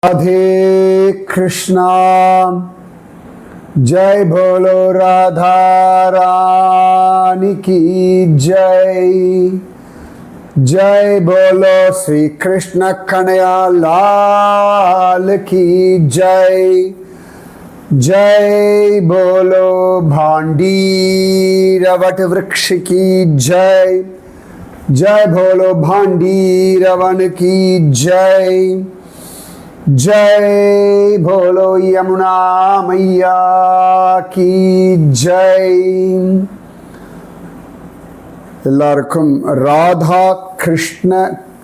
राधे कृष्णा जय बोलो राधा रानी की जय। जय बोलो श्री कृष्ण कन्हैया लाल की जय। जय बोलो भांडी रवट वृक्ष की जय। जय बोलो भांडी रवन की जय। जय बोलो यमुना मैया की जय। எல்லாருக்கும் ராதா கிருஷ்ண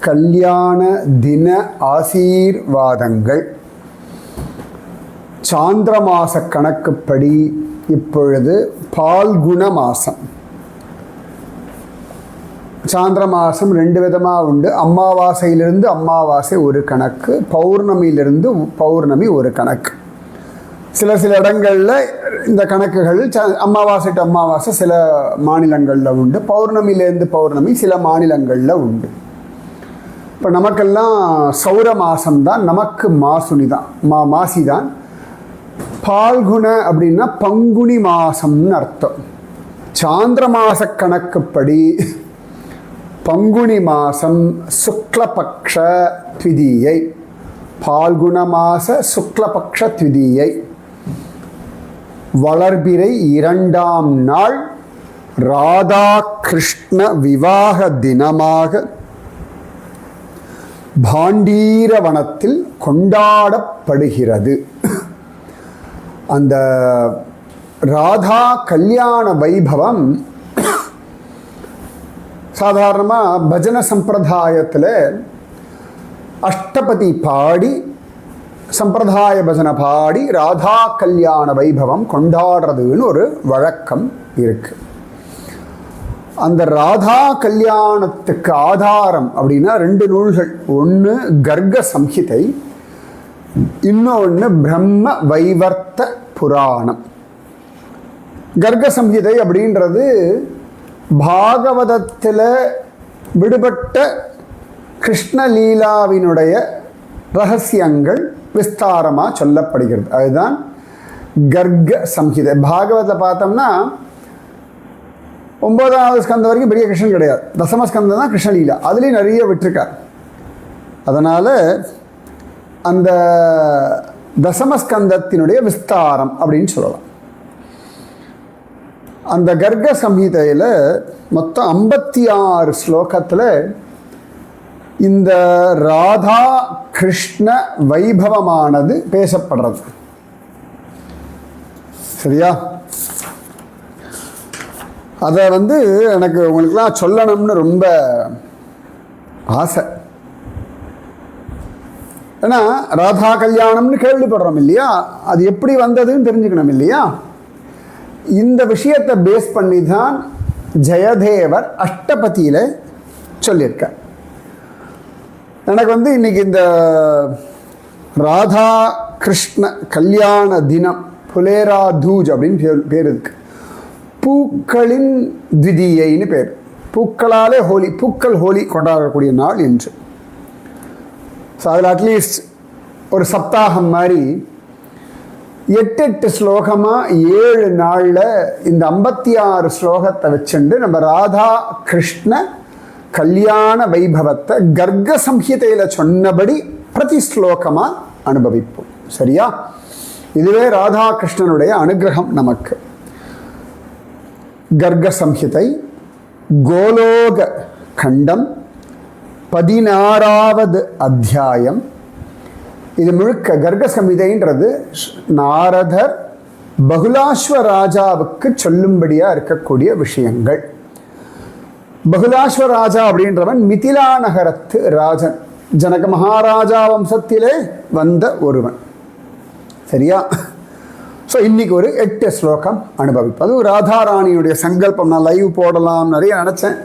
கல்யாண தின ஆசீர்வாதங்கள். சாந்திர மாச கணக்குப்படி இப்பொழுது பால்குண மாசம். சாந்திர மாதம் ரெண்டு விதமாக உண்டு. அமாவாசையிலிருந்து அமாவாசை ஒரு கணக்கு, பௌர்ணமியிலிருந்து பௌர்ணமி ஒரு கணக்கு. சில இடங்களில் இந்த கணக்குகள் அமாவாசை டு அமாவாசை சில மாநிலங்களில் உண்டு, பௌர்ணமியிலேருந்து பௌர்ணமி சில மாநிலங்களில் உண்டு. இப்போ நமக்கெல்லாம் சௌர மாதம்தான், நமக்கு மாசுனி தான், மாசி தான். பால்குண அப்படின்னா பங்குனி மாதம்னு அர்த்தம். சாந்திர மாச கணக்குப்படி பங்குனி மாசம் சுக்லபக்ஷ த்விதீயை, பால்குண மாச சுக்லபக்ஷ த்விதீயை, வளர்பிறை இரண்டாம் நாள் ராதா கிருஷ்ண விவாக தினமாக பாண்டீரவனத்தில் கொண்டாடப்படுகிறது. அந்த ராதா கல்யாண வைபவம் சாதாரணமாக பஜன சம்பிரதாயத்தில் அஷ்டபதி பாடி, சம்பிரதாய பஜனை பாடி ராதா கல்யாண வைபவம் கொண்டாடுறதுன்னு ஒரு வழக்கம் இருக்கு. அந்த ராதா கல்யாணத்துக்கு ஆதாரம் அப்படின்னா ரெண்டு நூல்கள். ஒன்று கர்க சம்ஹிதை, இன்னொன்று பிரம்ம வைவர்த்த புராணம். கர்க சம்ஹிதை அப்படின்றது பாகவதத்தில் விடுபட்ட கிருஷ்ணலீலாவினுடைய ரகசியங்கள் விஸ்தாரமாக சொல்லப்படுகிறது. அதுதான் கர்க சம்ஹிதை. பாகவதத்தில் பார்த்தோம்னா 9வது ஸ்கந்தம் வரைக்கும் பெரிய கிருஷ்ணன் கிடையாது, தசமஸ்கந்தம் தான் கிருஷ்ணலீலா. அதுலேயும் நிறைய விட்டுருக்கார். அதனால் அந்த தசமஸ்கந்தத்தினுடைய விஸ்தாரம் அப்படின்னு சொல்லலாம். அந்த கர்க சம்ஹிதையில் மொத்தம் 56 ஸ்லோகத்தில் இந்த ராதா கிருஷ்ண வைபவமானது பேசப்படுறது. சரியா? அதை எனக்கு உங்களுக்குலாம் சொல்லணும்னு ரொம்ப ஆசை. ஏன்னா ராதா கல்யாணம்னு கேள்விப்படுறோம் இல்லையா, அது எப்படி வந்ததுன்னு தெரிஞ்சுக்கணும் இல்லையா. இந்த விஷயத்தை பேஸ் பண்ணி தான் ஜெயதேவர் அஷ்டபதியில் சொல்லியிருக்கார். எனக்கு இன்னைக்கு இந்த ராதா கிருஷ்ண கல்யாண தினம் புலேரா தூஜ் அப்படின்னு பேர் இருக்கு. பூக்களின் திதியைன்னு பேர். பூக்களாலே ஹோலி, பூக்கள் ஹோலி கொண்டாடக்கூடிய நாள் என்று. ஸோ அதில் அட்லீஸ்ட் ஒரு சப்தாகம் மாதிரி 8 ஸ்லோகமாக 7 நாளில் இந்த 56 ஸ்லோகத்தை வச்சுண்டு நம்ம ராதா கிருஷ்ண கல்யாண வைபவத்தை கர்க சம்ஹிதையில் சொன்னபடி பிரதி ஸ்லோகமாக அனுபவிப்போம். சரியா? இதுவே ராதா கிருஷ்ணனுடைய அனுகிரகம் நமக்கு. கர்க சம்ஹிதை கோலோக கண்டம் 16வது அத்தியாயம். இது முழுக்க கர்க சம்ஹிதைன்றது நாரதர் பகுலாஸ்வ ராஜாவுக்கு சொல்லும்படியாக இருக்கக்கூடிய விஷயங்கள். பகுலாஸ்வ ராஜா அப்படின்றவன் மிதிலா நகரத்து ராஜன், ஜனக மகாராஜா வம்சத்திலே வந்த ஒருவன். சரியா? ஸோ இன்னைக்கு ஒரு 8 ஸ்லோகம் அனுபவிப்போம். அதுவும் ராதாராணியுடைய சங்கல்பம். நான் லைவ் போடலாம் நிறைய நினச்சேன்.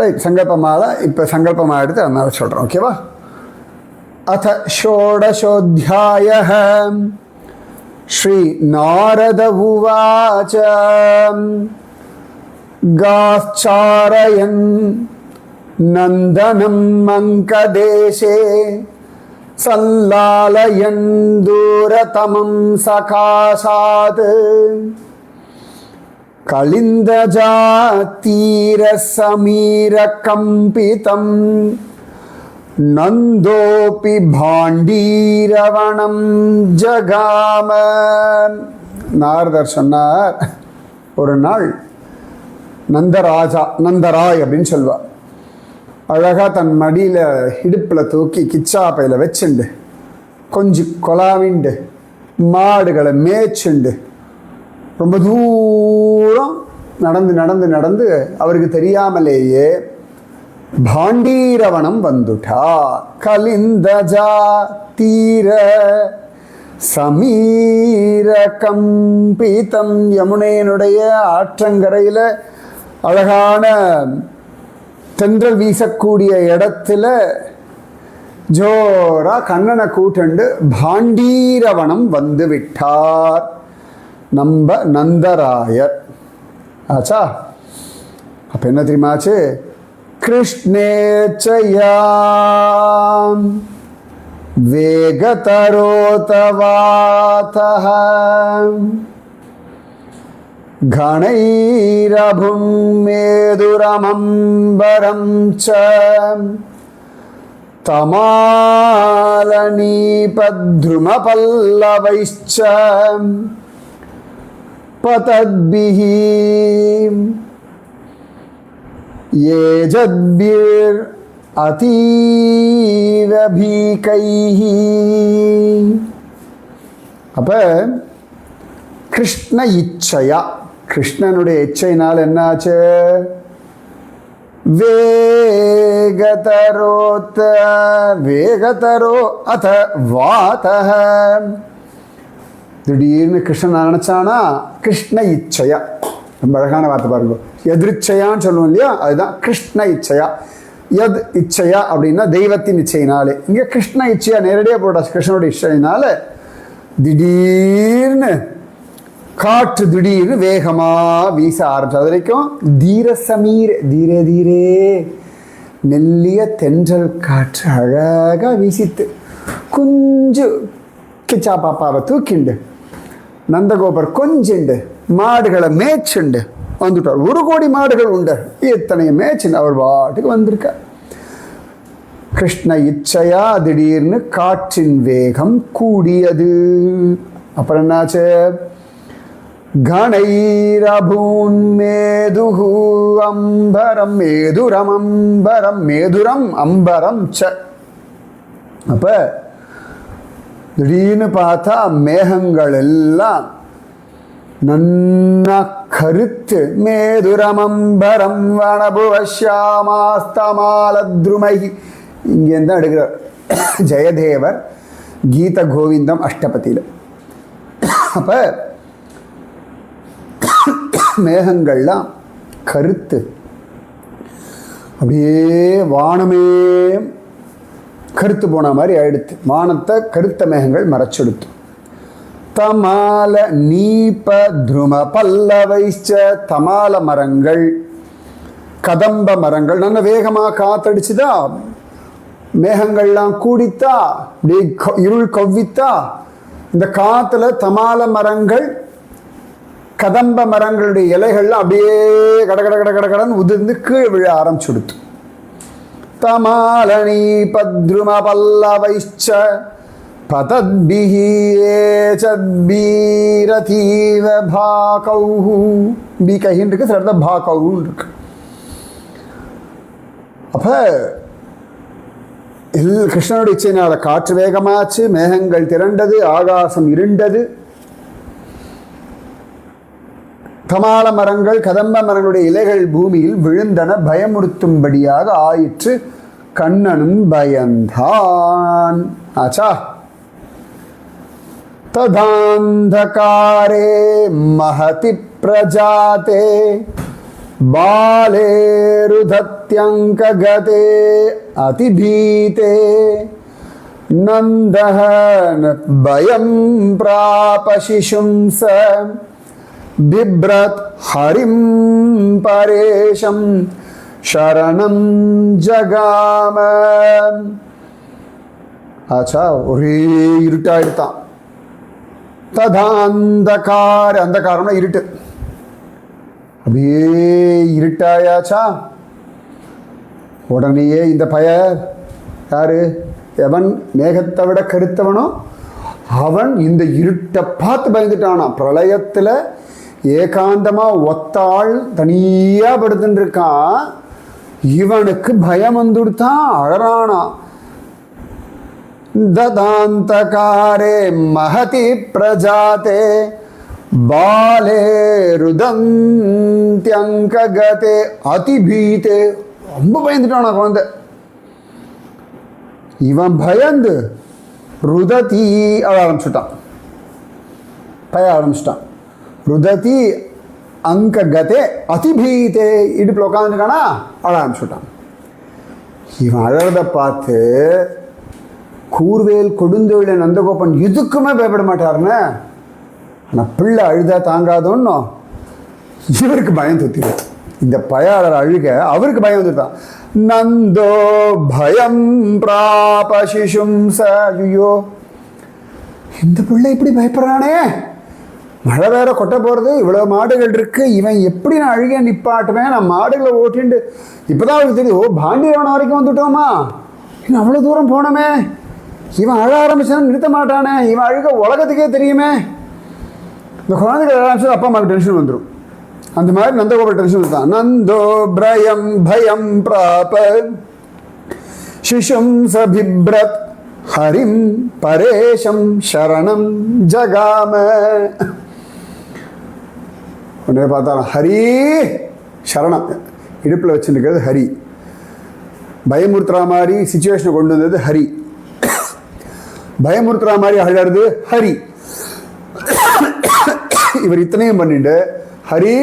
ரைட், சங்கல்பமாக தான் இப்போ சங்கல்பமாக எடுத்து அதனால சொல்கிறேன். ஓகேவா? அத ஷோடசோத்யாயः ஸ்ரீ நாரத உவாச गाश्चारयन् नन्दनं मङ्कदेशे சல்லாலயந்தூரதமம் சகாசாத் கலிந்தஜாத்தீர சமீர கம்பிதம் நந்தோபி பாண்டீரவணம் ஜகாம. நாரதர் சொன்னார், ஒரு நாள் நந்தராய் அப்படின்னு சொல்வார், அழகாக தன் மடியில் இடுப்பில் தூக்கி கிச்சா பையில் வச்சுண்டு கொஞ்சம் கொலாவிண்டு மாடுகளை மேய்ச்சுண்டு ரொம்ப தூரம் நடந்து நடந்து நடந்து அவருக்கு தெரியாமலேயே பாண்டீரவனம் வந்துட்டா. கலிந்தஜா தீர சமீர கம்பிதம், யமுனையினுடைய ஆற்றங்கரையில் அழகான தென்றல் வீசக்கூடிய இடத்துல ஜோரா கண்ணனை கூட்டண்டு பாண்டீரவனம் வந்து விட்டார் நம்ம நந்தராயர். ஆச்சா, அப்ப என்ன தெரியுமாச்சு? கிருஷ்ணேச்சயாம் வேகதரோதவாதஹ கணைரபும் மேதுரமம்பரம் ச தமாலநீபத்ருமபல்லவைச்ச பதத்பிஹி ஏஜத்பிர் அதீவ பீகைஹி. அப்ப கிருஷ்ண இச்சையா, கிருஷ்ணனுடைய இச்சையினால் என்னாச்சு? வேகதரோ அத வாதஹ. திடீர்னு கிருஷ்ணன் நினைச்சானா, கிருஷ்ண இச்சையா, ரொம்ப அழகான வார்த்தை பாருங்க. எதிர்ச்சையான்னு சொல்லுவோம் இல்லையா, அதுதான் கிருஷ்ண இச்சையா. எத் இச்சையா அப்படின்னா தெய்வத்தின் இச்சையினாலே. இங்கே கிருஷ்ண இச்சையா நேரடியாக போட்ட கிருஷ்ணனுடைய இச்சையினால திடீர்னு காற்று திடீர்னு வேகமாக வீச ஆரம்பிச்சு. அது வரைக்கும் தீர சமீர் தீரே தீரே மெல்லிய தென்றல் காற்று அழகாக வீசித்து கொஞ்சம் கிச்சா பாப்பாவை தூக்கிண்டு நந்தகோபர் கொஞ்சண்டு மாடுகளை மேய்ச்சுண்டு வந்துட்டார். 1 கோடி மாடுகள் உண்டு, இத்தனை மேய்ச்சுண்டு அவர் பாட்டுக்கு வந்திருக்கார். கிருஷ்ண இச்சையா திடீர்னு காற்றின் வேகம் கூடியது. அப்புறம் என்னாச்சு? கணைரபூன் மேதுஹு அம்பரம் மேதுரம் அம்பரம் மேதுரம் அம்பரம் ச. அப்ப திடீர்னு பார்த்தா மேகங்கள் எல்லாம் நன்னா கருத்து மேதுரமம்பரம் வனபுவஷ்யாமாஸ்தமாலத்ருமைஹி. இங்கேருந்து தான் எடுக்கிறார் ஜெயதேவர் கீத கோவிந்தம் அஷ்டபதியில். அப்ப மேகங்கள்லாம் கருத்து அப்படியே வானமே கருத்து போன மாதிரி ஆயிடுத்து. வானத்தை கருத்த மேகங்கள் மறைச்செடுத்து. தமால நீப துரும பல்லவைச்ச, தமால மரங்கள் கதம்ப மரங்கள் நல்ல வேகமாக காத்தடிச்சுதா, மேகங்கள்லாம் கூடித்தா, அப்படியே இருள் கவ்வித்தா. இந்த காத்துல தமால மரங்கள் கதம்ப மரங்களுடைய இலைகள்லாம் அப்படியே கடகட கடகடன்னு உதிர்ந்து கீழே விழ ஆரம்பிச்சுடுத்து. தமாலனி பத்ரும பல்லவைச்ச பதத்பிஹி ஏசத்பீரதீவ பாகௌஹு. பீகைன்னு இருக்கு, சில இடத்துல பாகௌன்னு இருக்கு. அப்ப கிருஷ்ணனுடைய இச்சையினால காற்று வேகமாச்சு, மேகங்கள் திரண்டது, ஆகாசம் இருண்டது. தமால மரங்கள் கதம்ப மரங்களுடைய இலைகள் பூமியில் விழுந்தன, பயமுறுத்தும்படியாக ஆயிற்று. கண்ணனும் பயந்தான். ஆச்சா. ததாந்தகாரே மஹதி பிரஜாதே பாலே ருதத்யங்ககதே அதிபீதே நந்தஹ பயம் பிராப சிசும்ச பிப்ரத் ஹரிம் பரேஷம் சரணம் ஜகாம. ஆச்சா, ஒரே இருட்டாயிடுத்தான். ததா அந்த காரம்னா இருட்டு. அப்படியே இருட்டாயாச்சா. உடனேயே இந்த யாரு, எவன் மேகத்தை விட கருத்தவனோ அவன் இந்த இருட்டை பார்த்து பயந்துட்டானா. பிரளயத்தில் ஏகாந்தமா ஒத்தாள் தனியா படுத்துட்டு இருக்கான். இவனுக்கு பயம் வந்துடுத்தான், அழறானா. ததாந்தகாரே மகதி பிரஜாதே பாலே ருதந்தியங்ககதே அதிபீதே. ரொம்ப பயந்துட்டானா குழந்தை. இவன் பயந்து ருததி அழ ஆரம்பிச்சுட்டான், பய ஆரம்பிச்சுட்டான். ருததி அங்ககதே அதிபீதே, இடுப்பில் உட்காந்துருக்கானா, அழ ஆரம்பிச்சுட்டான். இவன் அழறத பார்த்து கூர்வேல் கொடுந்தொழில நந்தகோபன் எதுக்குமே பயப்பட மாட்டாருன்னு. ஆனால் பிள்ளை அழுதா தாங்காதோன்னு இவருக்கு பயம் தொத்திடுது. இந்த பயாளர் அழுக அவருக்கு பயம் வந்துட்டான். நந்தோ பயம் பிராப சிசும் ஐயோ, இந்த பிள்ளை இப்படி பயப்படுறானே, மழை வேற கொட்ட போகிறது, இவ்வளோ மாடுகள் இருக்கு, இவன் எப்படி நான் அழுக நிப்பாட்டுவேன், நான் மாடுகளை ஓட்டிண்டு. இப்போதான் அவருக்கு தெரியும், ஓ பாண்டியவனம் வரைக்கும் வந்துட்டோமா, இன்னும் அவ்வளோ தூரம் போனோமே, இவன் அழ ஆரம்பிச்சான்னு நிறுத்த மாட்டானே, இவன் அழுக உலகத்துக்கே தெரியுமே. இந்த குழந்தைகள் ஆரம்பிச்சது அப்பா அம்மாவுக்கு டென்ஷன் வந்துடும். அந்த மாதிரி நந்தகோபால் டென்ஷன் தான். நந்தோ பிரயம் பயம் பிராப சிசும் சபிப்ரத் ஹரிம் பரேஷம் சரணம் ஜகாம. உடனே பார்த்தா ஹரி சரணம் இடுப்பில் வச்சுருக்கிறது ஹரி. பயமுறுத்துறா மாதிரி சிச்சுவேஷனை கொண்டு வந்தது ஹரி. பயமுறுத்துறா மாதிரி அழறது ஹரி. இவர் இத்தனையும் பண்ணிட்டு ஹரி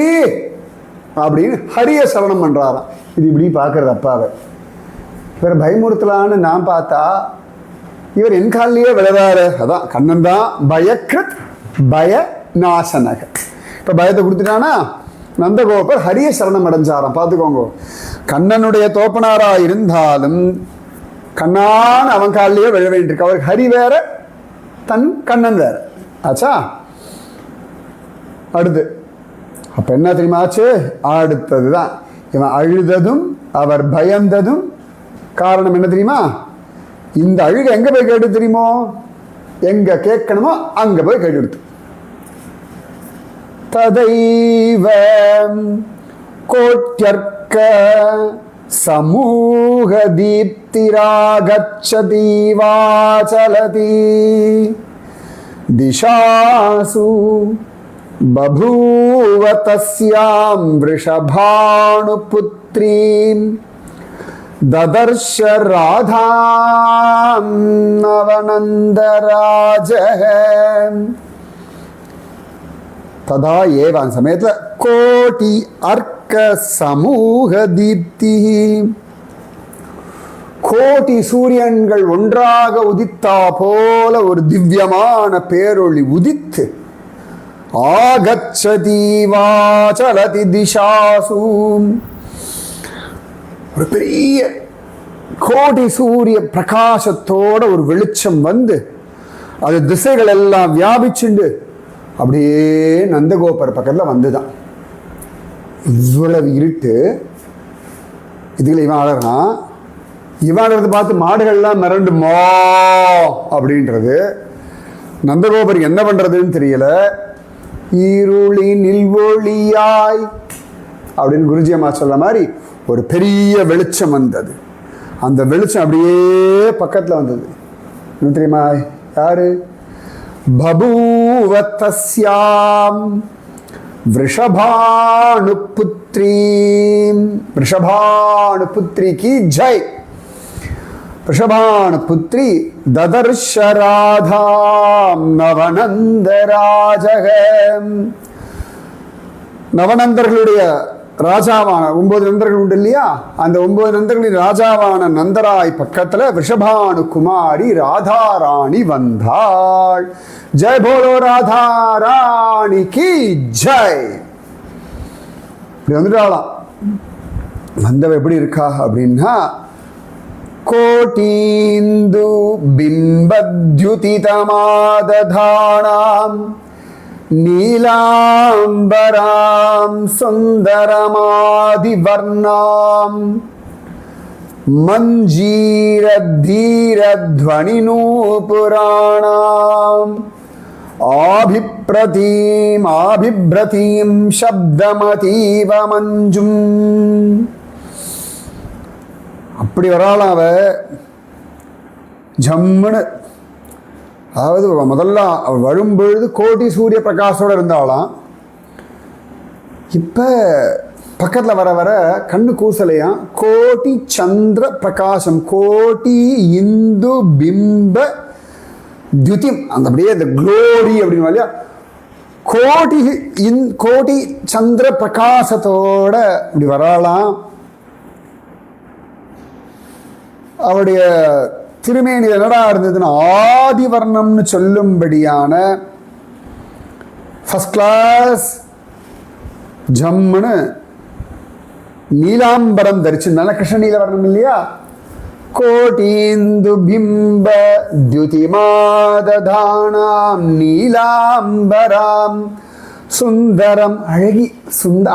அப்படின்னு ஹரிய சரணம் பண்றாராம். இது இப்படி பார்க்கறது அப்பாவை. இவர் பயமுறுத்தலான்னு நான் பார்த்தா இவர் என் காலிலேயே விளையாடுறாரு. அதான் கண்ணன் தான் பயக்ருத் பய நாசனக. இப்போ பயத்தை கொடுத்துட்டானா நந்தகோபர் ஹரிய சரணம் அடைஞ்சாராம். பார்த்துக்கோங்க, கண்ணனுடைய தோப்பனாரா இருந்தாலும் கண்ணான் அவன் காலிலேயே விழ வேண்டியிருக்கு. அவருக்கு ஹரி வேற, தன் கண்ணன் வேற ஆச்சா. அடுத்து அப்ப என்ன தெரியுமா ஆச்சு? அடுத்ததுதான் இவன் அழுததும் அவர் பயந்ததும் காரணம் என்ன தெரியுமா? இந்த அழுக எங்க போய் கேட்டு தெரியுமோ? எங்க கேட்கணுமோ அங்க போய் கேட்டு எடுத்து. ததைவ கோட்யர்க்க சமூக தீப்திராகச்சதி வாசலதி திசாசு பபூவ தஸ்யாம் வ்ருஷபாணுபுத்ரீம் ததர்ஷ ராதாம் நவநந்தராஜஹ. ததா ஏவ அந்த சமயத்தில் கோட்டி அர்க்க சமூக தீப்தி, கோட்டி சூரியன்கள் ஒன்றாக உதித்தா போல ஒரு திவ்யமான பேரொளி உதித்து ஆகச்சதி வாசலதி திசாசு, ஒரு பெரிய கோடி சூரிய பிரகாசத்தோட ஒரு வெளிச்சம் வந்து அது திசைகள் எல்லாம் வியாபிச்சுண்டு அப்படியே நந்தகோபர் பக்கத்தில் வந்துதான். இவ்வளவு இருட்டு, இதுல இவன் அழகான். இவன் அழகத்தை பார்த்து மாடுகள்லாம் மிரண்டு மா அப்படின்றது. நந்தகோபர் என்ன பண்றதுன்னு தெரியல. இருளினில் ஒளியாய் அப்படின்னு குருஜி அம்மா சொல்ற மாதிரி ஒரு பெரிய வெளிச்சம் வந்தது. அந்த வெளிச்சம் அப்படியே பக்கத்தில் வந்தது. என்ன தெரியுமா யாரு? பபூவ தஸ்யாம் வ்ருஷபாணுபுத்ரீம். வ்ருஷபாணுபுத்ரி கி ஜெய். வ்ருஷபாணுபுத்ரி ததர்ஷ ராதாம் நவநந்தராஜகம். நவநந்தர்களுடைய ராஜாவான 9 நந்தர்கள் உண்டு இல்லையா? அந்த 9 நந்தர்களின் ராஜாவான நந்தராய் பக்கத்துல வ்ருஷபானு குமாரி ராதாராணி வந்தாள். ஜெய் போலோ ராதாராணி கி ஜெய். இப்படி வந்துட்டாளாம். வந்தவ எப்படி இருக்கா அப்படின்னா கோட்டீந்து பிம்பத்யுதிதமாததானாம் நீலாம்பராம் சுந்தரமாதிவர்ணாம் மஞ்சீரத்தீரத்வனிநூபுராணாம் ஆபிப்ரதீம் சப்தமதீவ மஞ்சும். அப்படி வராளாம் அவ ஜம்முன்னு. அதாவது முதல்ல அவள் வரும்பொழுது கோட்டி சூரிய பிரகாசோடு இருந்தாலாம். இப்போ பக்கத்தில் வர வர கண்ணு கூசலையாம். கோட்டி சந்திர பிரகாசம், கோட்டி இந்து பிம்ப துதிம், அந்த அப்படியே அந்த க்ளோரி அப்படின்னு இல்லையா, கோட்டி சந்திர பிரகாசத்தோட இப்படி வராலாம். அவருடைய திருமேனியில் என்னடா இருந்ததுன்னா ஆதிவர்ணம்னு சொல்லும்படியான ஃபர்ஸ்ட் கிளாஸ் ஜம்முன்னு நீலாம்பரம் தரிச்சிருந்தால கிருஷ்ண நீலவர்ணம் இல்லையா. கோட்டீந்து பிம்ப துதிமாததானாம் நீலாம்பராம் சுந்தரம், அழகி.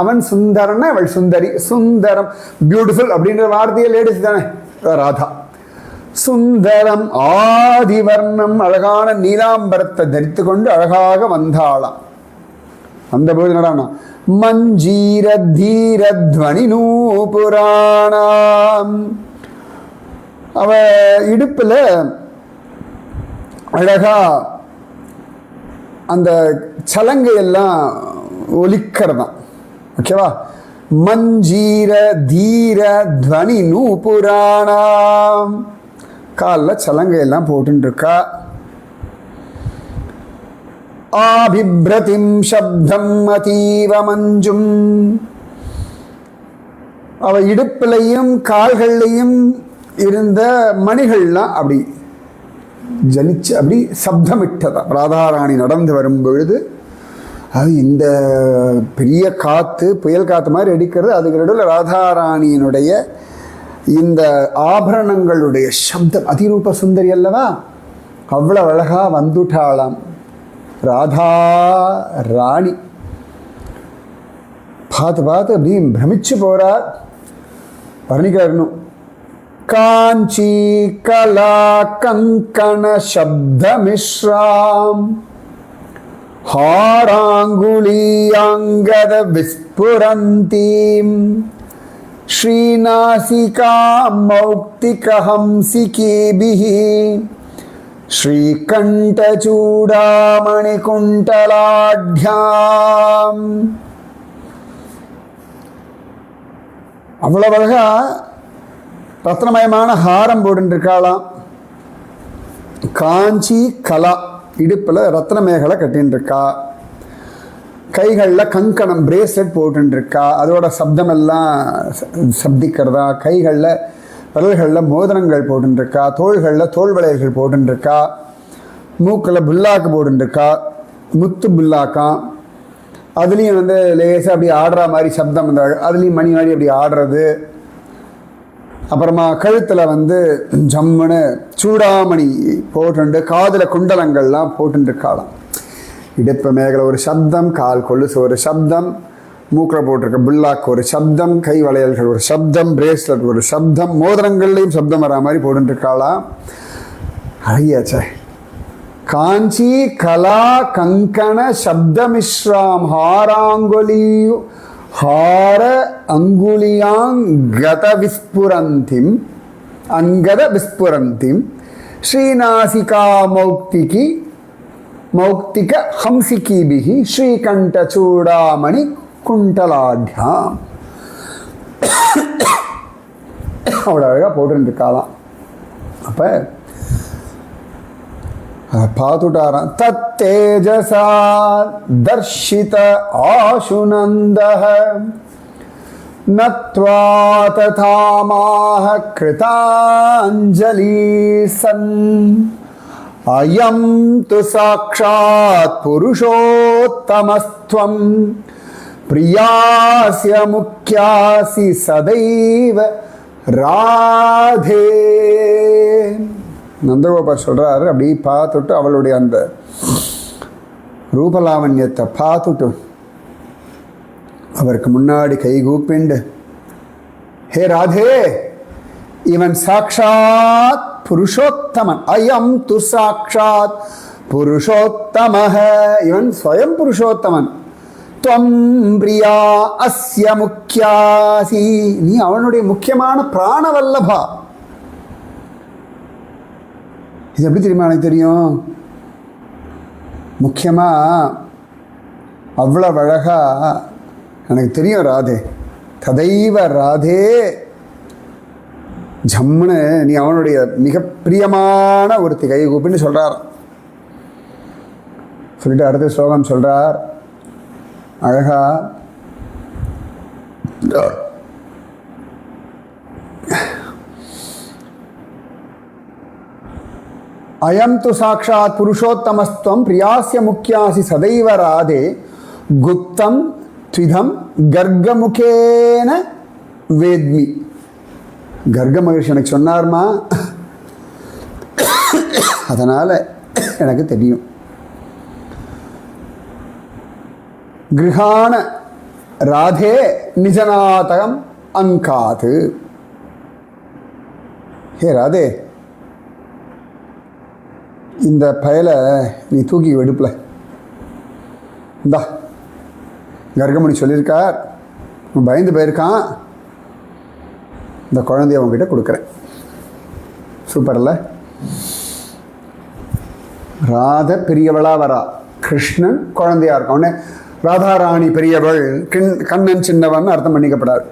அவன் சுந்தரன்னா அவள் சுந்தரி. சுந்தரம் பியூட்டிஃபுல் அப்படின்ற வார்த்தையை லேடிஸ் தானே ராதா. சுந்தரம் ஆதிவர்ணம், அழகான நீலாம்பரத்தை தரித்து கொண்டு அழகாக வந்தாளாம். அந்த போது என்னடானா மஞ்சீர தீரத்வனி நூபுராணாம். அவ இடுப்புல அழகா அந்த சலங்கையெல்லாம் ஒலிக்கிறதாம். ஓகேவா. மஞ்சீர தீர துவனி நூபுராணாம். காலில் சலங்கையெல்லாம் போட்டுருக்கா. ஆபிப்ரதிம் சப்தம் அதீவ மஞ்சும். அவ இடுப்பிலையும் கால்கள்லையும் இருந்த மணிகள்லாம் அப்படி ஜலிச்சு அப்படி சப்தமிட்டதா. ராதாராணி நடந்து வரும் பொழுது அது இந்த பெரிய காற்று, புயல் காற்று மாதிரி அடிக்கிறது. அதுக்கு நடுவில் ராதாராணியினுடைய இந்த ஆபரணங்களுடைய சப்தம். அதிரூப சுந்தரி அல்லவா, அவ்வளோ அழகா வந்துட்டாளாம் ராதா ராணி. பார்த்து பார்த்து அப்படி பிரமிச்சு போறார். வர்ணிக்கணும். காஞ்சி கலா கங்கண சப்த மிஸ்ராம் ஹாராங்குலியாங்கத விஸ்புரந்தீம் ஸ்ரீநாசிகா மௌக்திகஹம்சிகீபிஹி ஸ்ரீகண்டச்சூடாமணிகுண்டலாட்யாம். அவ்வளவு அழகா ரத்னமயமான ஹாரம் போட்டுருக்காளாம். காஞ்சி கலா, இடுப்பில் ரத்ன மேகலை கட்டின்றிருக்கா. கைகளில் கங்கணம் பிரேஸ்லெட் போட்டுருக்கா. அதோட சப்தமெல்லாம் சப்திக்கிறதா. கைகளில் விரல்களில் மோதிரங்கள் போட்டுருக்கா. தோள்களில் தோல் வளையல்கள் போட்டுருக்கா. மூக்கில் புல்லாக்கு போட்டுருக்கா. முத்து புல்லாக்காம். அதுலேயும் வந்து லேசாக அப்படி ஆடுற மாதிரி சப்தம், அந்த அதுலேயும் மணி மாதிரி அப்படி ஆடுறது. அப்புறமா கழுத்தில் வந்து ஜம்முன்னு சூடாமணி போட்டுண்டு காதில் குண்டலங்கள்லாம் போட்டுருக்காளாம். இடுப்பு மேகலை ஒரு சப்தம், கால் கொலுசு ஒரு சப்தம், மூக்கில் போட்டிருக்க புல்லாக்கு ஒரு சப்தம், கை வளையல்கள் ஒரு சப்தம், பிரேஸ்லெட் ஒரு சப்தம், மோதிரங்கள்லையும் சப்தம் வரா மாதிரி போட்டுருக்காளாம். அழகியாச்சே. காஞ்சி கலா கங்கண சப்தமிஸ்ராம் ஹாராங்குலியு ஹார அங்குலியாங்கத விஸ்புரந்திம் அங்கத விஸ்புரந்திம் ஸ்ரீநாசிகா மௌக்திகி மௌக்திக ஹம்சிகீபிஹி ஸ்ரீகண்ட சூடாமணி குண்டலாட்யாம். அவ்வளோ அழகாக போட்டுருக்காளாம். அப்போ பார்த்துட்டாராம். தத்தேஜசா தர்ஷித ஆசுநந்தஹ நத்வா ததாமாஹ கிருதாஞ்சலி சன் அயம் து சாக்ஷாத் புருஷோத்தமஸ்த்வம் பிரியாஸ்ய முக்யாசி சதைவ ராதே. நந்தகோபால் சொல்றாரு, அப்படி பார்த்துட்டு அவளுடைய அந்த ரூபலாவண்யத்தை பார்த்துட்டு அவருக்கு முன்னாடி கைகூப்பிண்டு, ஹே ராதே, இவன் சாக்ஷாத் புருஷோத்தமன், அயம் து சாக்ஷாத் புருஷோத்தமஹ, இவன் ஸ்வயம் புருஷோத்தமன், துவம் பிரியா அஸ்ய முக்கியாசி, நீ அவனுடைய முக்கியமான பிராணவல்லபா. இது எப்படி தெரியுமா எனக்கு தெரியும்? முக்கியமாக அவ்வளவு அழகா எனக்கு தெரியும் ராதே. ததைவ ராதே, ஜம்முன்னு நீ அவனுடைய மிக பிரியமான ஒருத்தி கை கூப்பின்னு சொல்கிறார். சொல்லிட்டு அடுத்த ஸ்லோகம் சொல்கிறார் அழகா, அயம் து சாக்ஷாத் புருஷோத்தமஸ்துவம் பிரியாஸ்ய முக்கியாசி சதைவ ராதே குப்தம் த்விதம் கர்கமுகேன வேத்மி. கர்க மகிழ்ச்சி எனக்கு சொன்னார்மா, அதனால் எனக்கு தெரியும். கிருஹான ராதே நிஜநாதகம் அங்காது. ஹே ராதே, இந்த பயலை நீ தூக்கி வெடுப்பில் இந்தா, கர்கமணி சொல்லியிருக்கார், பயந்து போயிருக்கான், இந்த குழந்தைய அவங்ககிட்ட கொடுக்குறேன். சூப்பர்ல. ராத பெரியவளாக வரா, கிருஷ்ணன் குழந்தையா இருக்கான். உடனே ராதாராணி பெரியவள், கண்ணன் சின்னவன் அர்த்தம் பண்ணிக்கப்படாது.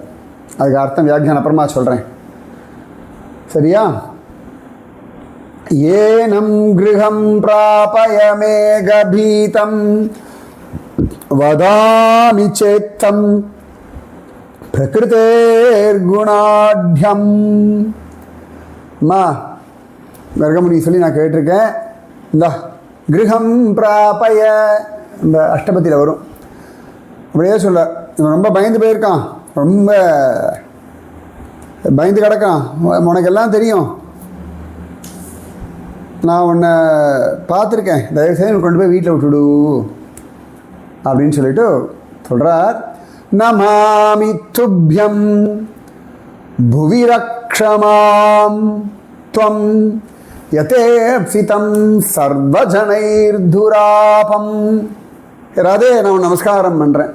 அதுக்கு அர்த்தம் வியாக்கியானம் அப்புறமா சொல்கிறேன், சரியா? ஏனம் கிருஹம் பிராபய மேகபீதம் வதாமி சேத்தம் பிரகிருதேர் குணாட்யம். அம்மா, கர்கமுனி சொல்லி நான் கேட்டிருக்கேன். இந்த கிருஹம் பிராபய, இந்த அஷ்டபதியில் வரும். அப்படியே சொல்ல, இவன் ரொம்ப பயந்து போயிருக்கான், ரொம்ப பயந்து கிடக்கான், உனக்கு எல்லாம் தெரியும், நான் உன்னை பார்த்துருக்கேன், தயவுசெய்து கொண்டு போய் வீட்டில் விட்டுடு அப்படின்னு சொல்லிட்டு சொல்கிறார். நமாமி துப்யம் புவிரக்ஷமாம் துவம் யதேப்சிதம் சர்வஜனைர்துராபம். ராதே, நான் நமஸ்காரம் பண்ணுறேன்,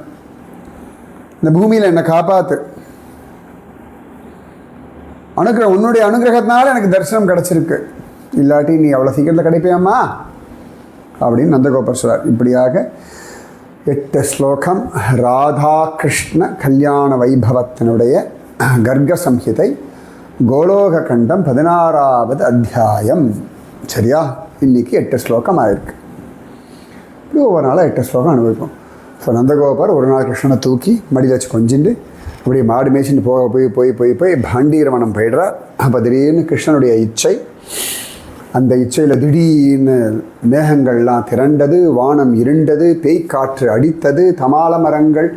இந்த பூமியில் என்னை காப்பாற்று, உன்னுடைய அனுகிரகத்தினால எனக்கு தரிசனம் கிடச்சிருக்கு, இல்லாட்டி நீ அவ்வளோ சீக்கிரத்தில் கிடைப்பியாம்மா அப்படின்னு நந்தகோபர் சொல்றார். இப்படியாக 8 ஸ்லோகம் ராதா கிருஷ்ண கல்யாண வைபவத்தினுடைய கர்க சம்ஹிதை கோலோக கண்டம் 16வது அத்தியாயம். சரியா? இன்னைக்கு 8 ஸ்லோகம் ஆயிருக்கு. இப்படி ஒவ்வொரு நாளும் 8 ஸ்லோகம் அனுபவிப்போம். ஸோ நந்தகோபர் ஒரு நாள் கிருஷ்ணனை தூக்கி மடியில் வச்சு கொஞ்சிண்டு அப்படியே மாடு மேய்ச்சிட்டு போய் பாண்டீரவனம் போயிடுறார். அப்போ திடீர்னு கிருஷ்ணனுடைய இச்சை, அந்த இச்சையில் திடீர்னு மேகங்கள்லாம் திரண்டது, வானம் இருண்டது, பேய்க்காற்று அடித்தது, தமால மரங்கள்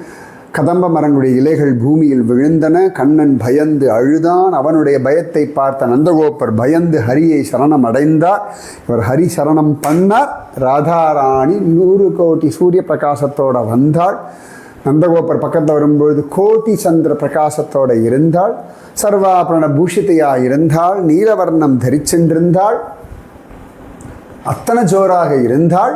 கதம்ப மரங்களுடைய இலைகள் பூமியில் விழுந்தன. கண்ணன் பயந்து அழுதான். அவனுடைய பயத்தை பார்த்த நந்தகோபர் பயந்து ஹரியை சரணம் அடைந்தார். இவர் ஹரி சரணம் பண்ணார். ராதாராணி 100 கோடி சூரிய பிரகாசத்தோடு வந்தாள். நந்தகோபர் பக்கத்தில் வரும்பொழுது கோட்டி சந்திர பிரகாசத்தோடு இருந்தாள். சர்வாபரண பூஷிதையாக இருந்தாள். நீலவர்ணம் தரிச்சென்றிருந்தாள். அத்தனை ஜோராக இருந்தாள்.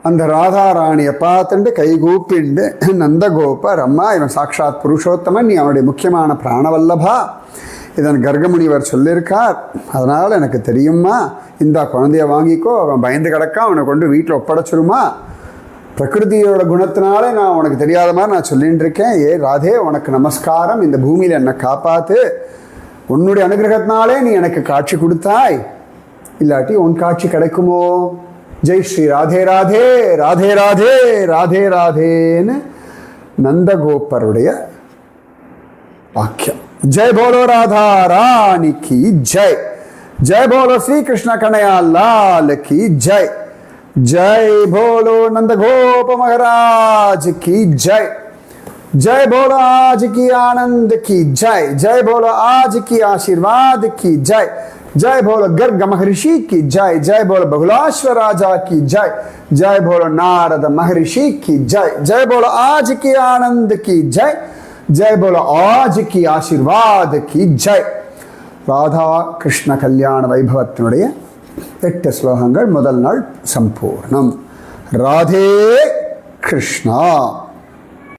அந்த ராதாராணியை பார்த்துட்டு கைகூப்பிண்டு, நந்தகோபர், அம்மா இவன் சாக்ஷாத் புருஷோத்தமன், நீ அவனுடைய முக்கியமான பிராணவல்லபா, இதன் கர்கமுனிவர் சொல்லியிருக்கார், அதனால் எனக்கு தெரியுமா, இந்த குழந்தைய வாங்கிக்கோ, அவன் பயந்து கிடக்கா, அவனை கொண்டு வீட்டில் ஒப்படைச்சிருமா, பிரகிருதியோட குணத்தினாலே நான் உனக்கு தெரியாத மாதிரி நான் சொல்லிட்டு இருக்கேன். ஏ ராதே, உனக்கு நமஸ்காரம், இந்த பூமியில் என்னை காப்பாற்று, உன்னுடைய அனுகிரகத்தினாலே நீ எனக்கு காட்சி கொடுத்தாய், இல்லாட்டி உன் காட்சி கிடைக்குமோ? ஜெய் ஸ்ரீ ராதே ராதே ராதே ராதே ராதே ராதேன்னு நந்தகோபருடைய வாக்கியம். ஜெய் போலோ ராதா ராணி கி ஜெய், ஜெய் போலோ ஸ்ரீ கிருஷ்ண கணையா லால் கி ஜெய், ஜெய் போலோ நந்தகோப மகாராஜ் கி ஜெய், जय बोलो आज की आनंद की जय, जय बोलो आज की आशीर्वाद की जय, जय बोलो गर्ग महर्षि की जय, जय बोलो बहुलाश्व राजा की जय, जय बोलो नारद महर्षि की जय, जय बोलो आज की आनंद की जय, जय बोलो आज की आशीर्वाद की जय. ராதா கிருஷ்ண கல்யாண வைபவத்தினுடைய 8 ஸ்லோகங்கள் முதல் நாள் சம்பூர்ணம். ராதே கிருஷ்ணா.